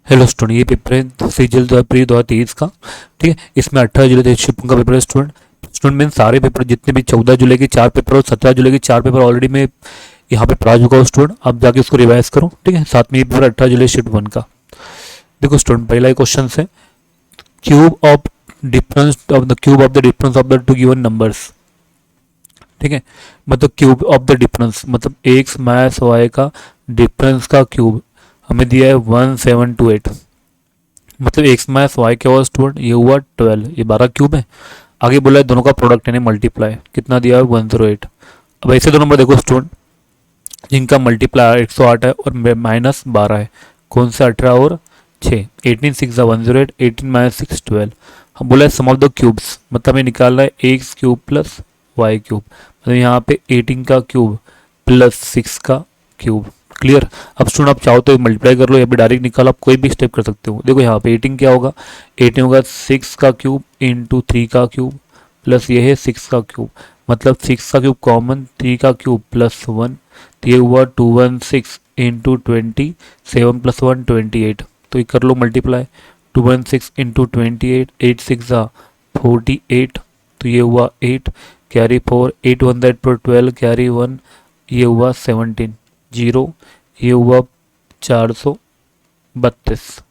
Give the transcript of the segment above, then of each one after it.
Hello student, ये paper है CGL 2023 का। ठीक है, इसमें 18 जुलाई शिफ्ट का पेपर है स्टूडेंट। स्टूडेंट में सारे पेपर जितने भी 14 जुलाई के 4 पेपर और 17 जुलाई के 4 पेपर ऑलरेडी मैं यहाँ पे पढ़ा चुका हूँ स्टूडेंट। आप जाके उसको रिवाइज करो। ठीक है, साथ में ये पेपर 18 जुलाई शिफ्ट 1 का। देखो स्टूडेंट, पहला क्वेश्चन है cube of the difference of the two given numbers. ठीक है, मतलब क्यूब ऑफ द डिफरेंस मतलब एक्स माइनस वाई का डिफरेंस का क्यूब हमें दिया है 1728। मतलब एक्स माइनस वाई क्या हुआ स्टूडेंट, ये हुआ 12, ये 12 क्यूब है। आगे बोला है दोनों का प्रोडक्ट यानी मल्टीप्लाई, कितना दिया है 108। अब ऐसे दो नंबर देखो स्टूडेंट जिनका मल्टीप्लाई 108 है और -12 है। कौन से 18 और 6, 18 6 108, 18 माइनस 6 12। हम बोला है सम ऑफ द क्यूब्स, मतलब हमें निकालना है x cube plus y cube. मतलब यहाँ पे 18 का क्यूब प्लस 6 का क्यूब। क्लियर। अब स्टूडेंट आप चाहो तो मल्टीप्लाई कर लो या फिर डायरेक्ट निकालो, आप कोई भी स्टेप कर सकते हो। देखो यहाँ पे 18 क्या होगा, 18 होगा 6 का क्यूब इंटू 3 का क्यूब प्लस ये है 6 का क्यूब। मतलब 6 का क्यूब कॉमन, 3 का क्यूब प्लस 1, तो ये हुआ 216 इंटू 20, 7 प्लस 1 28। तो ये कर लो मल्टीप्लाई, 216 इंटू 28, 8 6 48, तो ये हुआ 8 कैरी 4, 8 1 8 पर 12 कैरी 1, ये हुआ 17 जीरो, ये हुआ 432,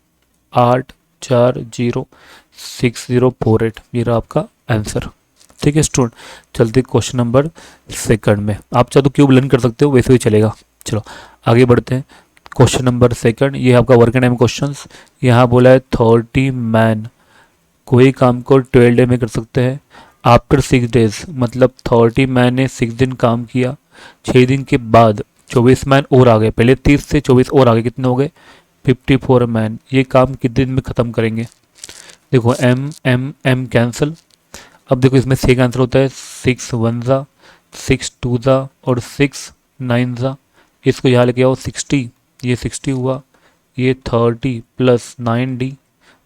8406048, ये रहा आपका आंसर। ठीक है स्टूडेंट, चलते क्वेश्चन नंबर सेकंड में। आप चाहे तो क्यूब लर्न कर सकते हो, वैसे भी चलेगा। चलो आगे बढ़ते हैं। क्वेश्चन नंबर सेकंड, ये आपका वर्क टाइम क्वेश्चन। यहाँ बोला है 30 मैन कोई काम को 12 डे में कर सकते हैं आफ्टर 6 डेज। मतलब 30 मैन ने 6 दिन काम किया, 6 दिन के बाद 24 मैन और आ गए। पहले 30 से 24 और आ गए, कितने हो गए 54 मैन। ये काम कितने दिन में ख़त्म करेंगे। देखो एम एम एम कैंसिल। अब देखो इसमें से आंसर होता है 6 1 ज़ा, 6 2 ज़ा और 6 9 ज़ा। इसको यहाँ लेके आओ 60, ये 60 हुआ, ये 30 प्लस 9d।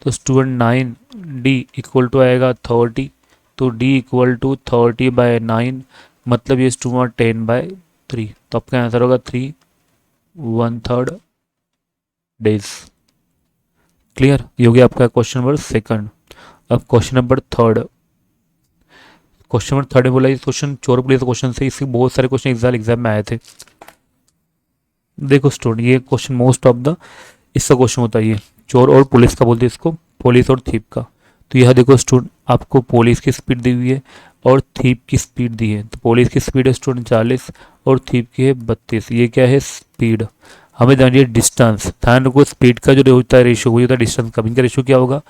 तो स्टूडेंट 9d इक्वल टू आएगा 30, तो d इक्वल टू 30/9, मतलब ये स्टूडेंट 10/3। तो आपका आंसर होगा 3 1/3 डेज। क्लियर, ये हो गया आपका क्वेश्चन नंबर सेकंड। अब question number third. Question number third में बोला, ये क्वेश्चन चोर पुलिस क्वेश्चन से, इसके बहुत सारे क्वेश्चन एग्जाम में आए थे। देखो स्टूडेंट, ये क्वेश्चन मोस्ट ऑफ द इसका क्वेश्चन होता है, ये चोर और पुलिस का बोलते हैं इसको, पुलिस और थीप का। तो यह देखो स्टूडेंट, आपको पुलिस की स्पीड दी हुई है और थीप की स्पीड दी है। तो पुलिस की स्पीड है स्टूडेंट 40 और थीप की है 32। ये क्या है स्पीड। हमें जानिए डिस्टेंस। ध्यान रखो स्पीड का जो होता है रेशियो वही होता है डिस्टेंस का। इनका रेशियो क्या होगा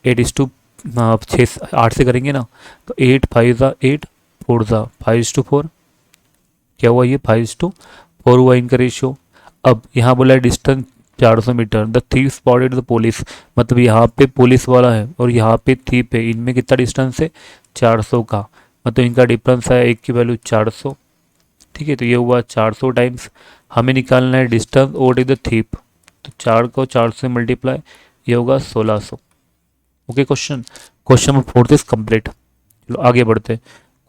8:6 8 से करेंगे ना, तो 8 5 ज़ा 8 4 ज़ा 5:4। क्या हुआ ये 5:4 हुआ इनका रेशियो। अब यहाँ बोला है distance 400 metre. The thief spotted the police, मतलब यहाँ पे पुलिस वाला है और यहाँ पे थीप है, इनमें कितना डिस्टेंस है 400 का। मतलब इनका डिफरेंस है, एक की वैल्यू 400। ठीक है, तो ये हुआ 400 टाइम्स। हमें निकालना है डिस्टेंस और द थीप, तो 4 को 400 से मल्टीप्लाई, ये होगा 1600। Okay, question number fourth is complete. चलो आगे बढ़ते हैं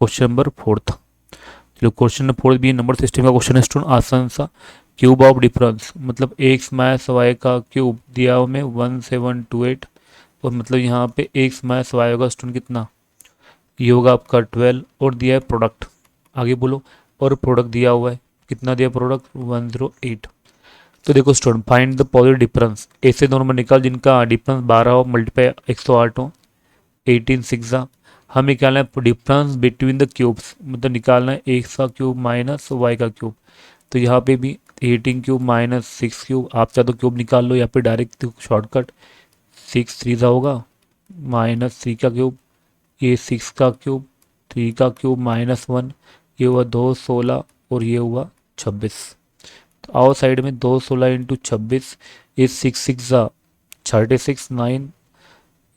क्वेश्चन नंबर फोर्थ। चलो क्वेश्चन नंबर फोर्थ भी नंबर सिस्टम का क्वेश्चन है स्टूडेंट, आसान सा। क्यूब ऑफ डिफरेंस, मतलब एक्स माइनस वाई का क्यूब दिया हमें 1728, और मतलब यहाँ पे एक्स माइनस वाई होगा स्टूडेंट कितना, ये होगा आपका 12, और दिया है प्रोडक्ट। आगे बोलो, और प्रोडक्ट दिया हुआ है, कितना दिया प्रोडक्ट 108। तो देखो student find the positive difference. ऐसे दोनों में निकाल जिनका डिफरेंस 12 हो मल्टीप्लाई 108 हो, 18 6 हम निकालना है डिफरेंस बिटवीन द क्यूब्स, मतलब निकालना है एक्स का क्यूब माइनस वाई का क्यूब। तो यहाँ पे भी 18 क्यूब माइनस 6 क्यूब, आप चाहे तो क्यूब निकाल लो या फिर डायरेक्ट शॉर्टकट 6 3 होगा माइनस 3 का क्यूब, ये 6 का क्यूब, 3 का क्यूब माइनस 1, ये हुआ 2 16 और ये हुआ 26। तो आओ साइड में 2 16 इंटू 26, ये 6 6 36 9,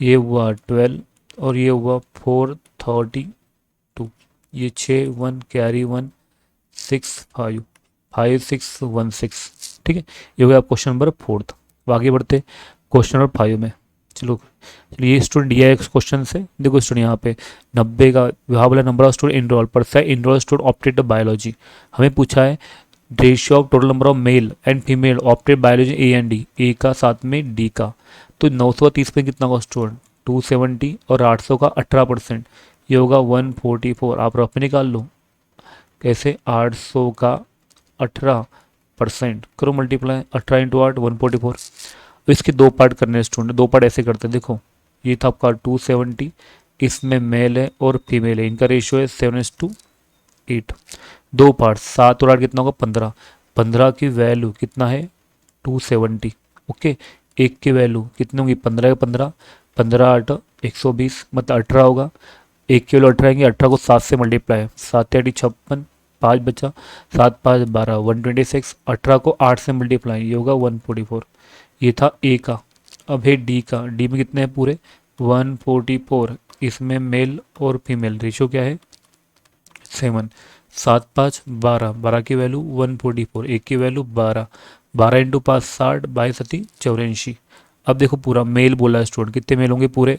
ये हुआ 12 और ये हुआ 432, ये 6 1 कैरी 1 6 5 5 6 1 6। ठीक है, ये हो गया क्वेश्चन नंबर फोर्थ। आगे बढ़ते क्वेश्चन नंबर 5 में। चलो ये स्टूडेंट दिया है क्वेश्चन से। देखो स्टूडेंट यहाँ पे 90 का वहाँ बोला नंबर ऑफ स्टूडेंट इनरोल पर से इनरोल स्टूडेंट ऑप्टेड बायोलॉजी। हमें पूछा है ratio of total number of male and female opted biology A and D, A का साथ में डी का। तो 930 में कितना का स्टूडेंट 270 और 800 का 18%, ये होगा 144। आप रफ में निकाल लो कैसे, 800 का 18% करो मल्टीप्लाई, 18 इंटू 8 144। तो इसके दो पार्ट करने हैं स्टूडेंट, दो पार्ट ऐसे करते हैं देखो, ये था आपका 270, इसमें मेल है और फीमेल है, इनका रेशियो है 7:8। दो पार्ट 7 और 8 कितना होगा 15, 15 की वैल्यू कितना है 270। ओके, एक की वैल्यू कितनी होगी 15 के 15, 15 8 120 मतलब 18 होगा। एक की वैल्यू 18 आएंगे, 18 को 7 से मल्टीप्लाई, 7 8 56, 5 बचा, 7 5 12 126, 18 को 8 से मल्टीप्लाई, ये होगा 144। ये था ए का। अब है डी का, डी में कितने हैं पूरे 144, इसमें मेल और फीमेल रेशियो क्या है 7, 7 5 12, 12 की वैल्यू 144, एक की वैल्यू 12, 12 इंटू 5 60, 22 सती 84। अब देखो पूरा मेल बोला है स्टूडेंट, कितने मेल होंगे पूरे,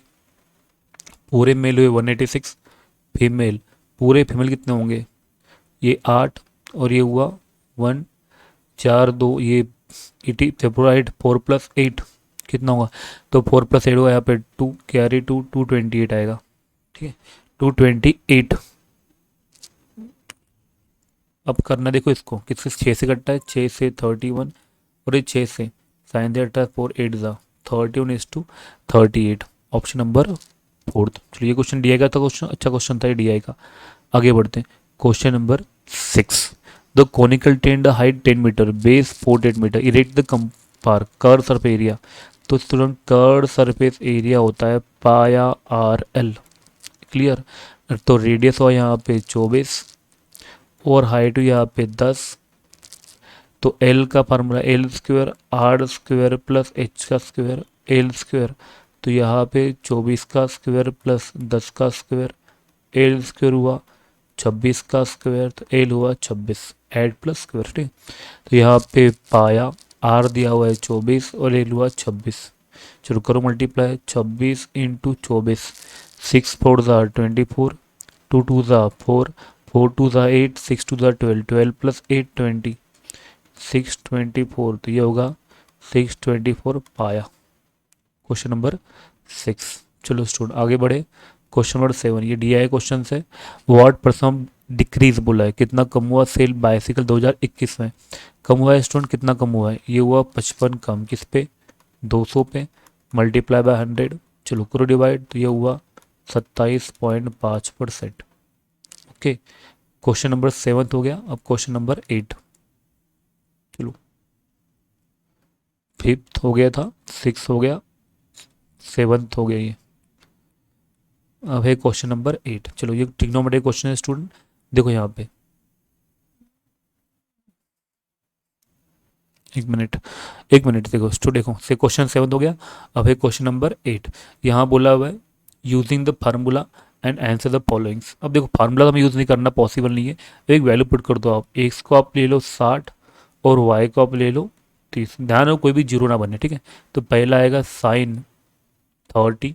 पूरे मेल हुए 186, फीमेल पूरे फीमेल कितने होंगे, ये 8 और ये हुआ 1 4 2, ये 80 पूरा 8, 4 + 8 कितना होगा, तो 4 + 8 होगा यहाँ पे 2 कैरी 2, 228 आएगा। ठीक है 228। अब करना देखो इसको, किससे 6 से कटता है, 6 से 31 और ये 6 से साइन दे अट्टा 4 8 ज़ा 31:38, ऑप्शन नंबर 4। चलिए ये क्वेश्चन डी आई का था, क्वेश्चन अच्छा क्वेश्चन था ये डी आई का। आगे बढ़ते हैं question number 6। The conical tent height 10 metre, base 48 metre, erect the compare curve surface area. तो स्टूडेंट कर्व सरफेस एरिया होता है पाया आर एल, क्लियर। तो रेडियस हुआ यहाँ पे 24 और हाइट हुई यहाँ पे 10। तो एल का formula l square r square plus h का स्क्वायर एल स्क्वायर, तो यहाँ पे 24 का स्क्वायर प्लस 10 का स्क्वायर, एल स्क्वायर हुआ 26 का स्क्वायर, तो एल हुआ 26 एड प्लस स्क्वायर। ठीक, तो यहाँ पे पाया आर दिया हुआ है 24 और एल हुआ 26। चलो करो मल्टीप्लाई, 26 इंटू 24, 6 4 ज़ा 24, 2 2 ज़ा 4, 4 2 ज़ा 8, 6 2 ज़ा 12, 12 + 8 20, 624, तो ये होगा 624 पाया। Question number 6। चलो स्टूडेंट आगे बढ़े, क्वेश्चन नंबर 7, ये डी आई क्वेश्चन है। व्हाट परसेंट डिक्रीज बोला है, कितना कम हुआ सेल बाइसिकल 2021 में, कम हुआ है स्टूडेंट, कितना कम हुआ है, ये हुआ 55 कम, किस पे 200 पे, मल्टीप्लाई बाय 100, चलो करो डिवाइड, तो ये हुआ 27.5%। ओके, क्वेश्चन नंबर 7 हो गया। अब क्वेश्चन नंबर 8, चलो 5th हो गया था, 6 हो गया, 7th हो गया ये। अब है क्वेश्चन नंबर 8। चलो ये ट्रिग्नोमेट्री क्वेश्चन है स्टूडेंट, देखो यहाँ पे एक मिनट देखो स्टूडेंट, देखो से क्वेश्चन 7 हो गया। अब है क्वेश्चन नंबर 8, यहाँ बोला हुआ है using the formula and answer the followings. अब देखो फार्मूला तो हमें यूज़ नहीं करना पॉसिबल नहीं है, एक वैल्यू पुट कर दो आप, एक्स को आप ले लो 60 और वाई को आप ले लो 30, ध्यान रखो कोई भी जीरो ना बने। ठीक है, तो पहला आएगा साइन 30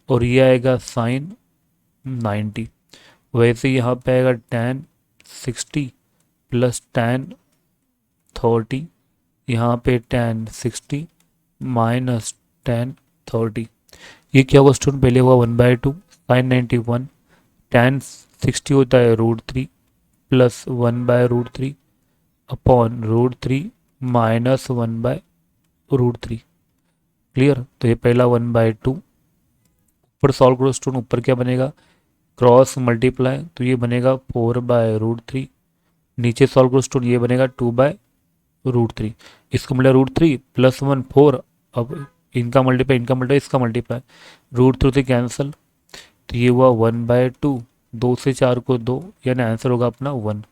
और ये आएगा साइन 90, वैसे यहाँ पे आएगा tan 60 प्लस tan 30, यहाँ पे tan 60 माइनस tan 30, ये क्या होगा स्टूडेंट, पहले हुआ 1/2 साइन 91, tan 60 होता है √3 प्लस 1/√3 अपॉन √3 माइनस 1/√3, क्लियर। तो ये पहला 1/2, ऊपर सॉल्व करो स्टूडेंट, ऊपर क्या बनेगा क्रॉस मल्टीप्लाई, तो ये बनेगा 4/√3, नीचे सॉल्व करो स्टूडेंट, ये बनेगा 2/√3, इसका मल्टीप्लाई √3 प्लस 1 4, अब इनका मल्टीप्लाई इसका मल्टीप्लाई, √3 से कैंसिल, तो ये हुआ 1/2, 2 से 4 को 2, यानी आंसर होगा अपना 1,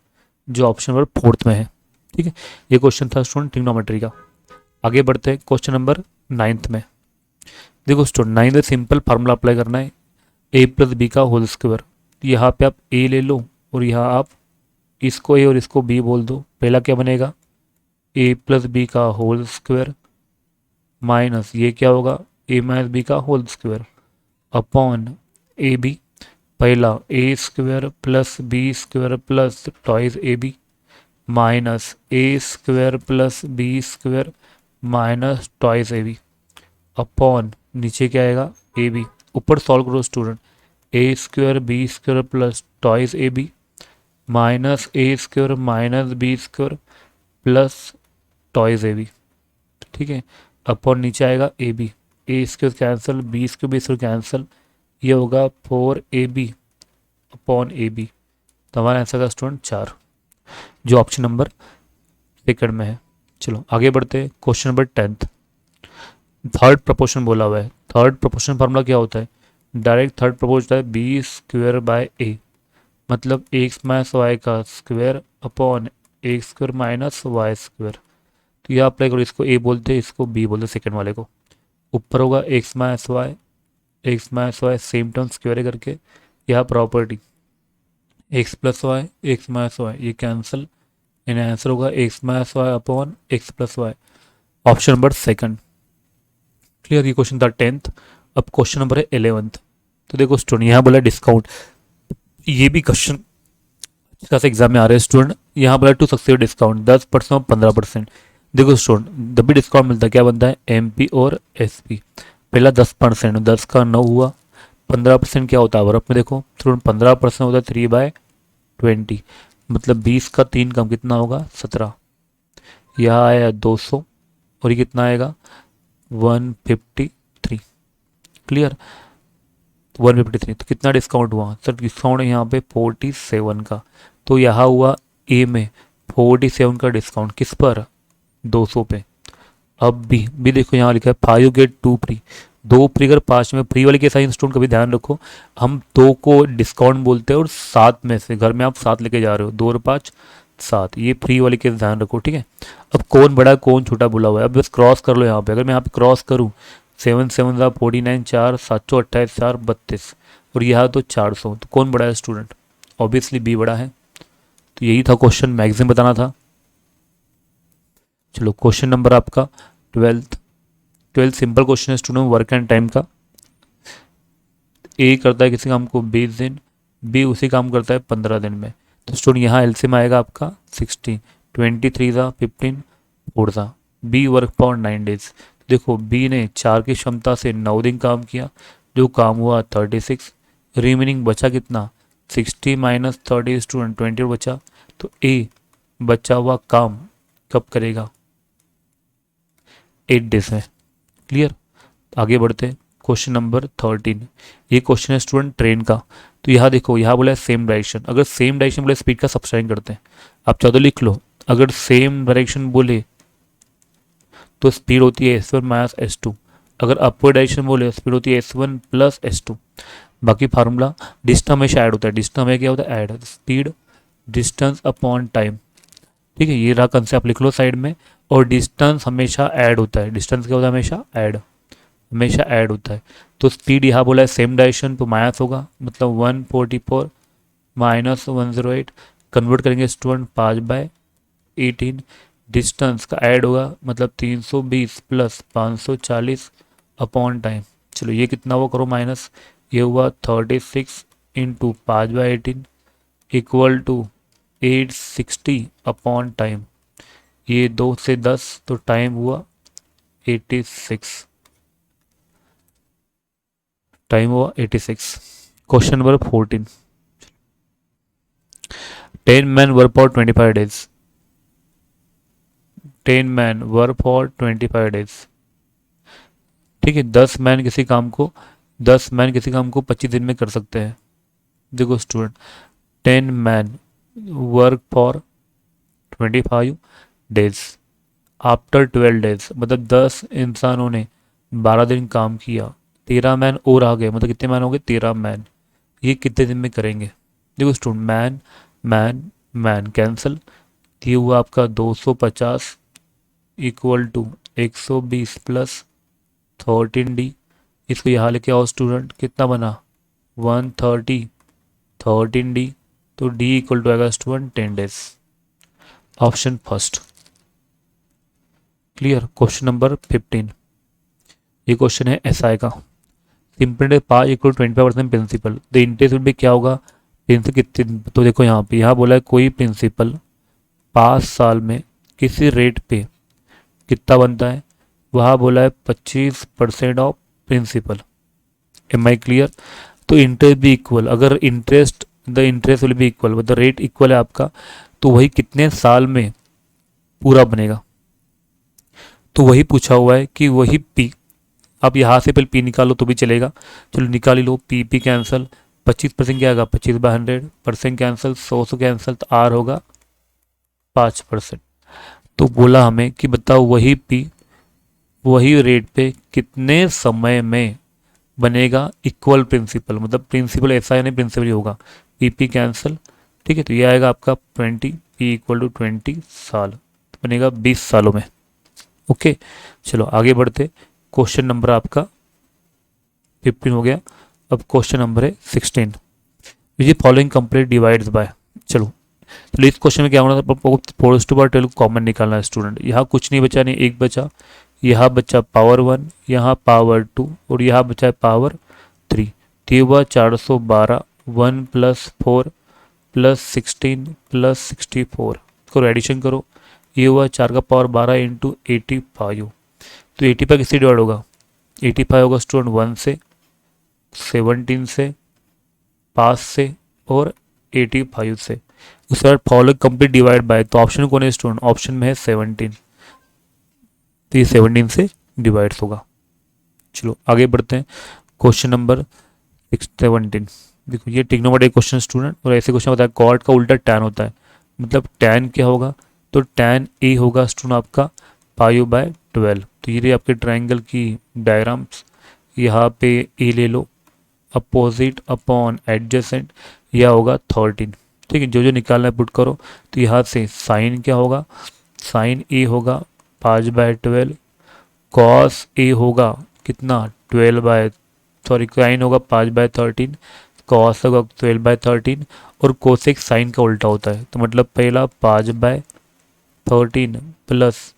जो ऑप्शन नंबर 4 में है। ठीक है, ये क्वेश्चन था स्टूडेंट ट्रिग्नोमेट्री का। आगे बढ़ते हैं क्वेश्चन नंबर 9 में। देखो स्टूडेंट 9 में सिंपल फार्मूला अप्लाई करना है, a + b का होल स्क्वायर। यहाँ पे आप a ले लो और यहाँ आप इसको a और इसको b बोल दो, पहला क्या बनेगा a + b का होल स्क्वायर माइनस ये क्या होगा a - b का whole square upon a b, पहला a² plus b² plus twice ab, minus a square plus b square minus twice a b upon नीचे क्या आएगा ए बी। ऊपर सॉल्व करो student, a square B square plus twice a b minus a square minus b square plus twice a b, ठीक है। Upon नीचे आएगा a B, A square cancel B square B square cancel, ये होगा 4ab upon a B. तो हमारा answer का student 4, जो ऑप्शन नंबर सेकंड में है। चलो आगे बढ़ते हैं, question number 10th। Third proportion बोला हुआ है। थर्ड प्रोपोर्शन फार्मूला क्या होता है? डायरेक्ट थर्ड प्रोपोर्शन होता है बी स्क्वेयर बाय ए, मतलब एक्स माइनस वाई का square upon x square minus y square. तो यह अप्लाई करो, इसको ए बोलते हैं, इसको बी बोलते हैं सेकंड वाले को। ऊपर होगा x minus y same term square करके, यह property x plus y x minus y ये कैंसिल, इन आंसर होगा x minus y upon x plus y, option number second. Clear, ये क्वेश्चन था 10th। अब क्वेश्चन नंबर है 11th। तो देखो स्टूडेंट यहाँ बोला डिस्काउंट, ये भी क्वेश्चन खास एग्जाम में आ रहे हैं स्टूडेंट। यहाँ बोला टू सक्सेसिव डिस्काउंट 10% और 15%। देखो स्टूडेंट जब भी डिस्काउंट मिलता है क्या बनता है? एमपी और एसपी। पहला 10%, 10 का 9 हुआ, 15% क्या होता है वर्क में? देखो स्टूडेंट 15% होता है 3/20, मतलब 20 का 3 कम कितना होगा? 17। यहाँ आया 200 और ये कितना आएगा? 153। क्लियर, 153। तो कितना डिस्काउंट हुआ सर? डिस्काउंट है यहाँ पे 47 का। तो यहाँ हुआ ए में 47 का डिस्काउंट, किस पर? 200 पे। अब बी देखो यहाँ लिखा है 5 गेट 2 फ्री, 2 फ्री अगर 5 में फ्री वाले के साइन स्टूडेंट कभी ध्यान रखो, हम 2 को डिस्काउंट बोलते हैं और 7 में से घर में आप 7 लेके जा रहे हो, 2 और 5 7, ये फ्री वाले के ध्यान रखो, ठीक है। अब कौन बड़ा कौन छोटा बोला हुआ है, अब बस क्रॉस कर लो यहाँ पे। अगर मैं यहाँ पे क्रॉस करूँ 7 7 49, 4 728, 4 32 और यहाँ तो 400, तो कौन बड़ा है स्टूडेंट? ऑब्वियसली बी बड़ा है। तो यही था क्वेश्चन, मैक्सिमम बताना था। चलो क्वेश्चन नंबर आपका 12th सिंपल क्वेश्चन है स्टूडेंट, वर्क एंड टाइम का। ए करता है किसी काम को 20 दिन, बी उसी काम करता है 15 दिन में। तो स्टूडेंट यहाँ एलसीएम आएगा आपका 60, 23 था 15, 4 था। B work for 9 days. देखो बी ने 4 की क्षमता से 9 दिन काम किया, जो काम हुआ 36, रिमेनिंग बचा कितना? 60 माइनस 30 स्टूडेंट 20 बचा। तो ए बचा हुआ काम कब करेगा? 8 डेज में। क्लियर, आगे बढ़ते हैं, क्वेश्चन नंबर 13। ये क्वेश्चन है स्टूडेंट ट्रेन का। तो यहाँ देखो, यहाँ बोला है सेम डायरेक्शन, अगर सेम डायरेक्शन बोले स्पीड का सब्सट्रैक्ट करते हैं। आप चाहो तो लिख लो, अगर सेम डायरेक्शन बोले तो स्पीड होती है s1 माइनस s2, अगर अपवर्ड डायरेक्शन बोले स्पीड होती है s1 प्लस s2। बाकी फार्मूला डिस्टेंस हमेशा ऐड होता है, डिस्टेंस हमें क्या होता है? Add, speed distance upon time, ठीक है। ये रहा कंसेप्ट, लिख लो साइड में। और डिस्टेंस हमेशा ऐड होता है, डिस्टेंस क्या होता है? हमेशा ऐड होता है। तो स्पीड यहाँ बोला है सेम डायरेक्शन, तो माइनस होगा, मतलब 144 माइनस 108, कन्वर्ट करेंगे स्टूडेंट 5/18। डिस्टेंस का ऐड होगा, मतलब 320 प्लस 540 अपॉन टाइम। चलो ये कितना हुआ करो माइनस, ये हुआ 36 इंटू 5/18 इक्वल टू 860 अपॉन टाइम। ये 2 से 10 तो टाइम हुआ 86, टाइम हुआ 86। Question number 14। 10 man work for 25 days, 10 man work for 25 days, ठीक है। 10 मैन किसी काम को 25 दिन में कर सकते हैं। देखो student 10 man work for 25 days after 12 days, मतलब 10 इंसानों ने 12 दिन काम किया, 13 मैन और आ गए, मतलब कितने मैन हो गए? 13 मैन। ये कितने दिन में करेंगे? देखो student man man man cancel, ये हुआ आपका 250 इक्वल टू 120 प्लस 13d। इसको यहाँ लेके आओ स्टूडेंट, कितना बना? 130, 13d, तो d इक्वल टू आएगा student 10 days, option first. Clear, question number 15। ये क्वेश्चन है एसआई का। Simple 5 equal 25% principal, the interest will भी क्या होगा? प्रिंसिपल कितने? तो देखो यहाँ पे बोला है कोई प्रिंसिपल 5 साल में किसी रेट पे कितना बनता है, वहाँ बोला है 25% of principal. Am I clear? तो इंटरेस्ट भी इक्वल, अगर the interest will be equal, मतलब रेट इक्वल है आपका, तो वही कितने साल में पूरा बनेगा। तो वही पूछा हुआ है कि वही पी, आप यहाँ से पहले पी निकालो तो भी चलेगा, चलो निकाल ही लो। पी कैंसिल, 25% क्या आएगा, 25/100, कैंसिल, 100 कैंसिल, तो आर होगा 5%। तो बोला हमें कि बताओ वही पी वही रेट पे कितने समय में बनेगा इक्वल प्रिंसिपल, मतलब प्रिंसिपल ऐसा है नहीं प्रिंसिपल ही होगा। पी कैंसिल, ठीक है, तो ये आएगा आपका 20, पी इक्वल टू 20 साल, तो बनेगा 20 सालों में। ओके, चलो आगे बढ़ते। क्वेश्चन नंबर आपका 15 हो गया। अब क्वेश्चन नंबर है 16, which following complete divides bye. चलो इस क्वेश्चन में क्या होना था, फोर्स टू पावर 12 कॉमन निकालना है स्टूडेंट। यहाँ कुछ नहीं बचा, नहीं एक बचा, यहाँ बचा पावर 1, यहाँ पावर 2 और यहाँ बचा है पावर 3। तो ये हुआ 412, 1 + 4 + 16 + 64, इसको एडिशन करो, ये हुआ 4 का पावर 12 इंटू 85। तो 85 किससे डिवाइड होगा, 85 होगा स्टूडेंट 1 से, 17 से, 5 से और 85 से। उसके बाद फॉलो कंप्लीट डिवाइड बाय, तो ऑप्शन कौन है स्टूडेंट, ऑप्शन में है 17, तो ये 17 से डिवाइड्स होगा। चलो आगे बढ़ते हैं। क्वेश्चन नंबर 17, देखो ये ट्रिग्नोमेट्री क्वेश्चन स्टूडेंट, और ऐसे क्वेश्चन बताया कॉर्ड का उल्टा टैन होता है, मतलब टैन क्या होगा, तो टैन ए होगा स्टूडेंट आपका π/12। तो ये आपके ट्राइंगल की डायग्राम्स, यहाँ पे ए ले लो, अपोजिट अपॉन एडजेसेंट, यह होगा 13, ठीक है, जो जो निकालना है पुट करो। तो यहाँ से साइन क्या होगा, साइन ए होगा 5/12, कॉस ए होगा कितना 12 सॉरी साइन होगा 5/13, कॉस होगा 12/13, और कोसेक साइन का उल्टा होता है, तो मतलब पहला 5/13 प्लस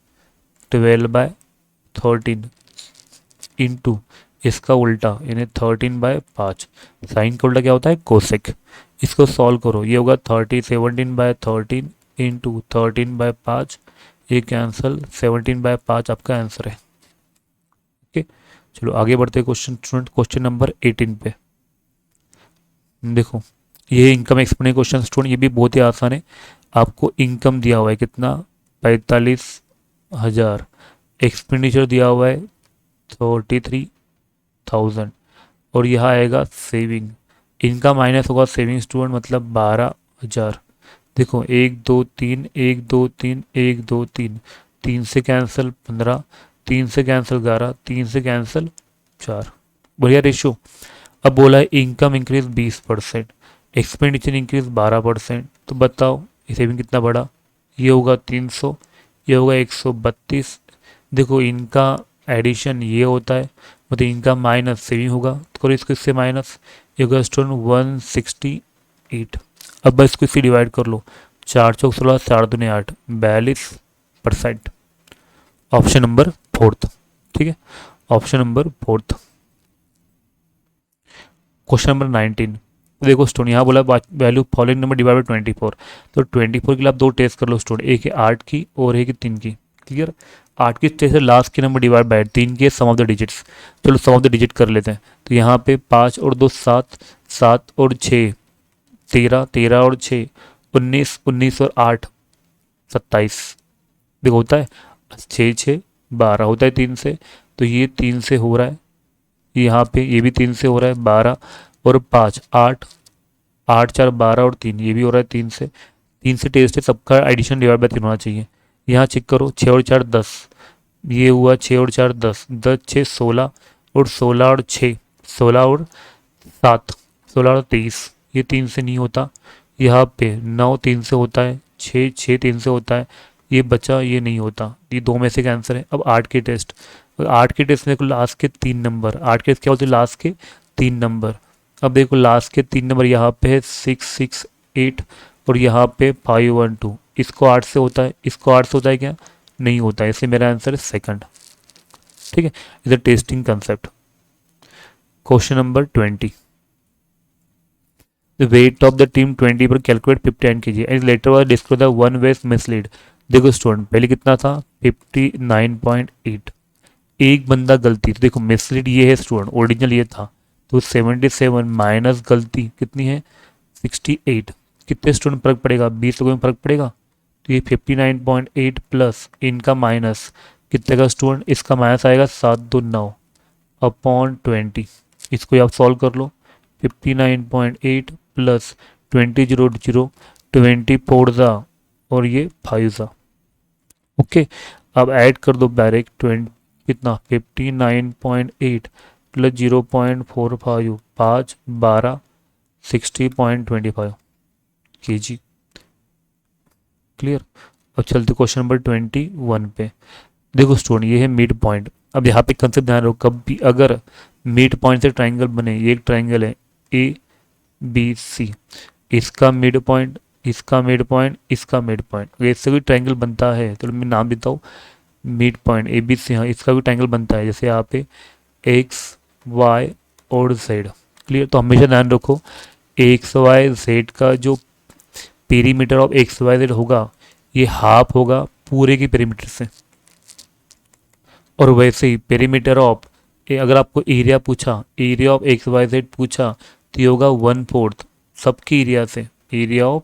12/13 इंटू इसका उल्टा यानी 13/5, साइन का उल्टा क्या होता है कोसेक। इसको सॉल्व करो, ये होगा 17/13 इंटू 13/5, ये कैंसल, 17/5 आपका आंसर है। ओके, चलो आगे बढ़ते क्वेश्चन स्टूडेंट, क्वेश्चन नंबर 18 पे। देखो ये इनकम एक्सप्लेन क्वेश्चन स्टूडेंट, ये भी बहुत ही आसान है। आपको इनकम दिया हुआ है कितना 45,000, एक्सपेंडिचर दिया हुआ है 33,000, और यह आएगा सेविंग, इनका माइनस होगा सेविंग स्टूडेंट, मतलब 12,000। देखो 1 2 3 1 2 3 1 2 3, 3 से कैंसिल 15, 3 से कैंसिल 11, 3 से कैंसिल 4, बढ़िया रेशियो। अब बोला है इनकम इंक्रीज 20%, एक्सपेंडिचर इंक्रीज 12%, तो बताओ ये सेविंग कितना बढ़ा, ये होगा 300, ये होगा 132। देखो इनका एडिशन ये होता है, मतलब इनका माइनस सेविंग होगा, तो करो इसको इससे माइनस, ये होगा स्टूडेंट 168। अब बस इसको इससे डिवाइड कर लो, 4 चौक 16, 4 दूनी 8, 42%। ऑप्शन नंबर 4, ठीक है, ऑप्शन नंबर 4। क्वेश्चन नंबर 19, देखो स्टूडेंट यहाँ बोला value following number divide by 24, तो 24 के लिए आप दो टेस्ट कर लो स्टूडेंट, एक है 8 की और एक है 3 की। क्लियर, 8 की टेस्ट है लास्ट के नंबर डिवाइड बाय 3 के सम ऑफ द डिजिट्स। चलो सम ऑफ द डिजिट कर लेते हैं, तो यहाँ पे 5 और 2 7, 7 और 6 13, 13 और 6 19, 19 और 8 27। देखो होता है 6 6 12 होता है 3 से, तो ये 3 से हो रहा है, यहाँ पे ये भी 3 से हो रहा है 12 और 5 8, 8 4 12 और 3 ये भी हो रहा है 3 से, 3 से टेस्ट है, सबका एडिशन डिवाइड बाय 3 होना चाहिए। यहाँ चेक करो 6 और 4 10, ये हुआ 6 और 4 10, 10 6 16 और 16 और 6 16 और 7 16 और 23, ये 3 से नहीं होता। यहाँ पे 9 3 से होता है, 6 6 3 से होता है, ये बचा ये नहीं होता, ये दो में से का आंसर है। अब 8 के टेस्ट, 8 के टेस्ट में देखो लास्ट के 3 नंबर, 8 के क्या होते हैं लास्ट के 3 नंबर। अब देखो लास्ट के 3 नंबर यहाँ पे है 6 6 8 और यहाँ पे 5 1 2, इसको 8 से होता है, इसको 8 से होता है क्या, नहीं होता है, इसलिए मेरा आंसर है सेकंड। ठीक है, इधर testing concept. Question number 20, the weight of the team 20 पर calculate 59 kg and later was disclose the one weight mislead. देखो स्टूडेंट पहले कितना था 59.8, एक बंदा गलती, तो देखो मिसलीड ये है स्टूडेंट, ओरिजिनल ये था, तो 77 माइनस गलती कितनी है 68, कितने स्टूडेंट फर्क पड़ेगा 20 लोगों में फर्क पड़ेगा। तो ये 59.8 प्लस इनका माइनस कितने का स्टूडेंट, इसका माइनस आएगा 729 अपॉन 20, इसको आप सॉल्व कर लो। 59.8 प्लस 20 जीरो जीरो 24 ज़ा और ये 5 ज़ा। ओके, अब ऐड कर दो डायरेक्ट 20 कितना 59.8 प्लस 0.45 5 12 60.25 kg। क्लियर। अब चलते क्वेश्चन नंबर 21 पे। देखो स्टूडेंट ये है मिड पॉइंट। अब यहाँ पे कंसेप्ट ध्यान रखो, कभी अगर मिड पॉइंट से ट्राइंगल बने, ये एक ट्राइंगल है ए बी सी, इसका मिड पॉइंट, इसका मिड पॉइंट, इसका मिड पॉइंट, इससे भी ट्राइंगल बनता है, तो मैं नाम देता हूँ mid point A B C. हाँ, इसका भी ट्राइंगल बनता है, जैसे यहाँ पे एक्स वाई और जेड। क्लियर। तो हमेशा ध्यान रखो एक्स वाई जेड का जो perimeter of X Y Z होगा ये हाफ होगा पूरे के पेरीमीटर से, और वैसे ही पेरीमीटर ऑफ अगर आपको एरिया पूछा, area of X Y Z पूछा, तो ये होगा 1/4 सबकी एरिया से, एरिया ऑफ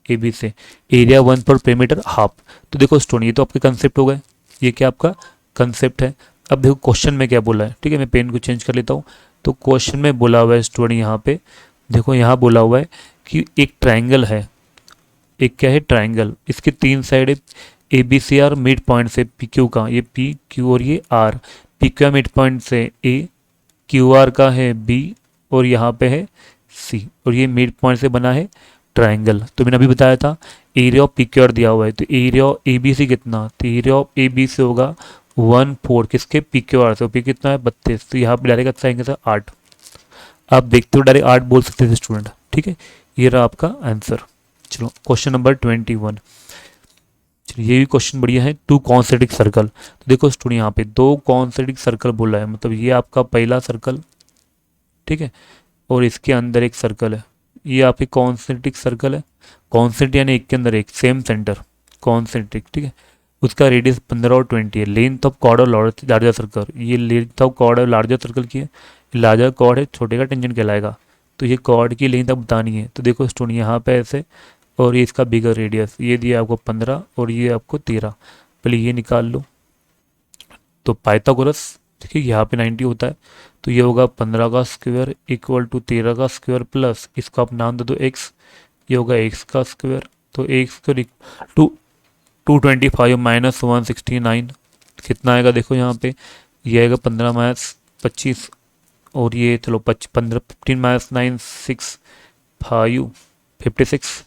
ए बी से, एरिया 1/4 पेरीमीटर हाफ। तो देखो स्टूडेंट ये तो आपके कंसेप्ट हो गए, ये क्या आपका कंसेप्ट है। अब देखो क्वेश्चन में क्या बोला है, ठीक है मैं पेन को चेंज कर लेता हूँ। तो क्वेश्चन में बोला हुआ है स्टूडेंट यहाँ पे, देखो यहाँ बोला हुआ है कि एक ट्राइंगल है, एक क्या है ट्राइंगल, इसके 3 साइड है, A B C R mid point से पी क्यू का, ये पी क्यू और ये R, P Q mid point से ए, क्यू आर का है बी और यहाँ पे है सी, और ये मिड पॉइंट से बना है ट्राइंगल। तो मैंने अभी बताया था area of P Q R दिया हुआ है, तो area of A B C कितना, तो area of A B C होगा 1/4 किसके पी क्यू आर से, पी कितना है 32, तो यहाँ पे डायरेक्ट अच्छा आएंगे सर 8। आप देखते हो डायरेक्ट 8 बोल सकते थे स्टूडेंट, ठीक है। ये रहा आपका आंसर। चलो क्वेश्चन नंबर 21। चलिए ये भी क्वेश्चन बढ़िया है, 2 कॉन्सेंट्रिक सर्कल। तो देखो स्टूडेंट यहाँ पे 2 कॉन्सेंट्रिक सर्कल बोला है, मतलब ये आपका पहला सर्कल, ठीक है, और इसके अंदर एक सर्कल है, ये आपकी कॉन्सेंट्रिक सर्कल है, कॉन्सेंट्रिक यानी एक के अंदर एक, सेम सेंटर, कॉन्सेंट्रिक, ठीक है। उसका रेडियस 15 और 20 है। लेंथ ऑफ कॉर्ड और लार्जर सर्कल, ये लेंथ ऑफ कॉर्ड और लार्जर सर्कल की है, लार्जर कॉर्ड है, छोटे का टेंजेंट कहलाएगा। तो ये कॉर्ड की लेंथ अब बतानी है, तो देखो स्टूडेंट यहाँ पे ऐसे, और ये इसका बिगर रेडियस, ये दिया आपको 15 और ये आपको 13, पहले ये निकाल लो। तो पाइथागोरस, ठीक है, यहाँ पे 90 होता है, तो ये होगा 15 का स्क्वायर इक्वल टू 13 का स्क्वायर प्लस इसको आप नाम दे दो एक्स, ये होगा एक्स का स्क्वायर, तो एक्स स्क्वायर टू 225 माइनस 169 कितना आएगा, देखो यहाँ पे ये आएगा 15 माइनस 25, और ये चलो 15 15 माइनस 9 6 5 56,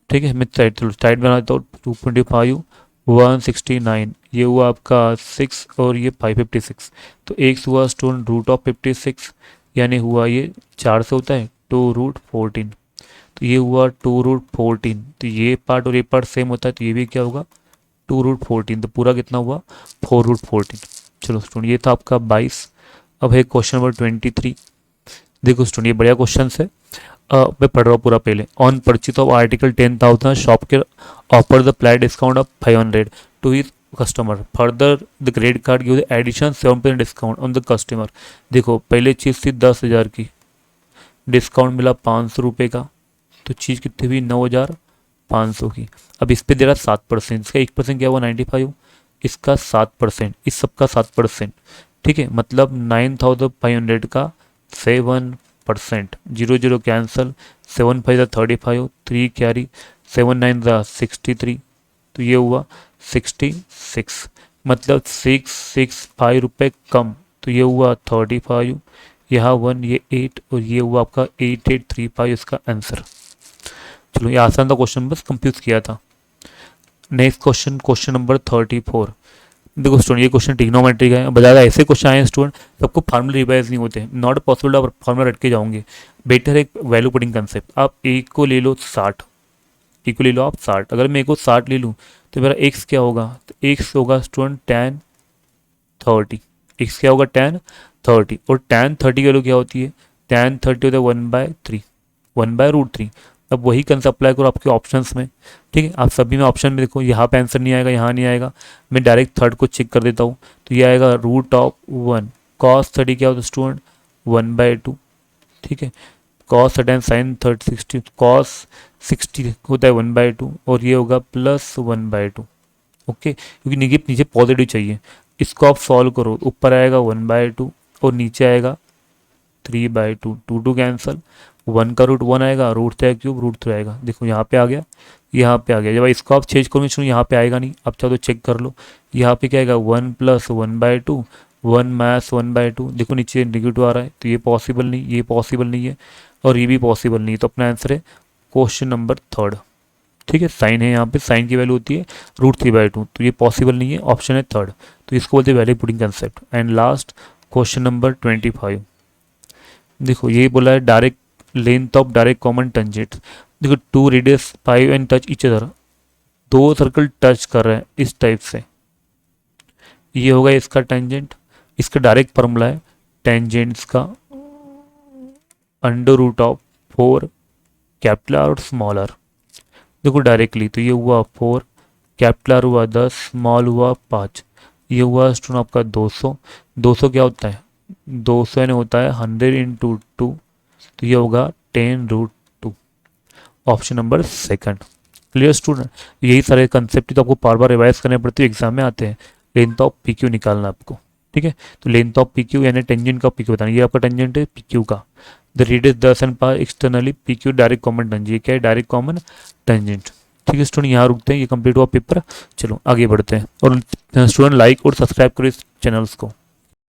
ठीक है। मैं साइड चलो साइड बना देता हूँ, 225 169, ये हुआ आपका 6 और ये 556, तो एक्स हुआ स्टूडेंट रूट ऑफ 56, यानी हुआ ये 4 से होता है 2√14, तो ये हुआ 2√14, तो ये पार्ट और ये पार्ट सेम होता है, तो ये भी क्या होगा 2√14, तो पूरा कितना हुआ 4√14। चलो स्टूडेंट ये था आपका 22। अब है क्वेश्चन नंबर 23। देखो स्टूडेंट ये बढ़िया क्वेश्चन है, मैं पढ़ रहा हूँ पूरा पहले। On purchase of article 10,000 shopkeeper offer the flat discount of 500 to his customer, further the credit card give the addition 7% discount on the customer. देखो पहले चीज़ थी 10,000 की, डिस्काउंट मिला 500 रुपये का, तो चीज़ कितनी हुई 9,500 की। अब इस पे दे रहा 7%, इसका 1% क्या हुआ 95, इसका 7%, इस सब का 7%, ठीक है, मतलब 9,500 का 7%, 0 0 कैंसल, 7 5 35, 3 कैरी, 7 9 63, तो ये हुआ 66, मतलब 665 रुपये कम, तो ये हुआ 35, यहाँ 1 ये 8 और ये हुआ आपका 8835 इसका आंसर। चलो ये आसान था क्वेश्चन, बस कंफ्यूज किया था। Next question, question number 34। देखो स्टूडेंट ये क्वेश्चन ट्रिग्नोमेट्री का है, बजाय ऐसे क्वेश्चन आए हैं स्टूडेंट सबको फार्मूला रिवाइज नहीं होते, नॉट पॉसिबल आप फार्मूला रट के जाओगे, बेटर एक वैल्यू पुटिंग कंसेप्ट। आप एक को ले लो 60, एक को ले लो आप 60, अगर मैं एक को 60 ले लूँ तो मेरा एक्स क्या होगा, तो एक्स होगा स्टूडेंट tan 30, एक्स क्या होगा tan 30, और tan 30 की वैल्यू क्या होती है tan 30 होता है 1/3, 1/√3। अब वही कंसेप्ट अप्लाई करो आपके ऑप्शंस में, ठीक है। आप सभी में ऑप्शन में देखो, यहाँ पे आंसर नहीं आएगा, यहाँ नहीं आएगा, मैं डायरेक्ट थर्ड को चेक कर देता हूँ। तो ये आएगा √1 cos 30 क्या होता है स्टूडेंट 1/2, ठीक है। cos 30 sin 30 60 cos 60 होता है 1/2 और ये होगा +1/2, ओके, क्योंकि नीचे पॉजिटिव चाहिए। इसको आप सॉल्व करो, ऊपर आएगा 1/2 और नीचे आएगा 3/2, 2 कैंसल, 1 का रूट 1 आएगा, √3³ √3 आएगा। देखो यहाँ पे आ गया, यहाँ पे आ गया। जब इसको आप चेंज करोगे सुनो यहाँ पे आएगा नहीं, अब चाहो तो चेक कर लो। यहाँ पे क्या आएगा 1 + 1/2, 1 - 1/2। देखो नीचे नेगेटिव आ रहा है, तो ये पॉसिबल नहीं, ये पॉसिबल नहीं है और ये भी पॉसिबल नहीं है। तो अपना आंसर है क्वेश्चन नंबर 3, ठीक है। साइन है यहाँ पे, साइन की वैल्यू होती है √3/2, तो ये पॉसिबल नहीं है, ऑप्शन है 3। तो इसको बोलते हैं value putting concept. And last question number 25, देखो ये बोला है direct length of direct common tangent. देखो 2 radius 5 and touch each other, 2 circle touch कर रहे हैं इस टाइप से, ये होगा इसका टेंजेंट। इसका डायरेक्ट फॉर्मूला है टेंजेंट्स का √4 कैपिटल और स्मॉल आर। देखो डायरेक्टली तो ये हुआ 4, कैपिटल आर हुआ 10, स्मॉल हुआ 5, ये हुआ स्टूडेंट आपका 200। 200 क्या होता है 200 यानी होता है 100 × 2, तो ये होगा 10√2, ऑप्शन नंबर 2। क्लियर स्टूडेंट, यही सारे कंसेप्ट तो आपको बार बार रिवाइज करने पड़ते हैं, एग्जाम में आते हैं। लेंथ ऑफ PQ निकालना आपको, ठीक है। तो लेंथ ऑफ PQ यानी टेंजेंट का PQ बताना, ये आपका टेंजेंट है PQ का। The radius 10 and pass externally PQ direct common tangent, ये क्या है डायरेक्ट कॉमन टेंजेंट, ठीक है स्टूडेंट। यहाँ रुकते हैं, ये कंप्लीट हुआ पेपर। चलो आगे बढ़ते हैं और स्टूडेंट लाइक और सब्सक्राइब करो इस चैनल्स को।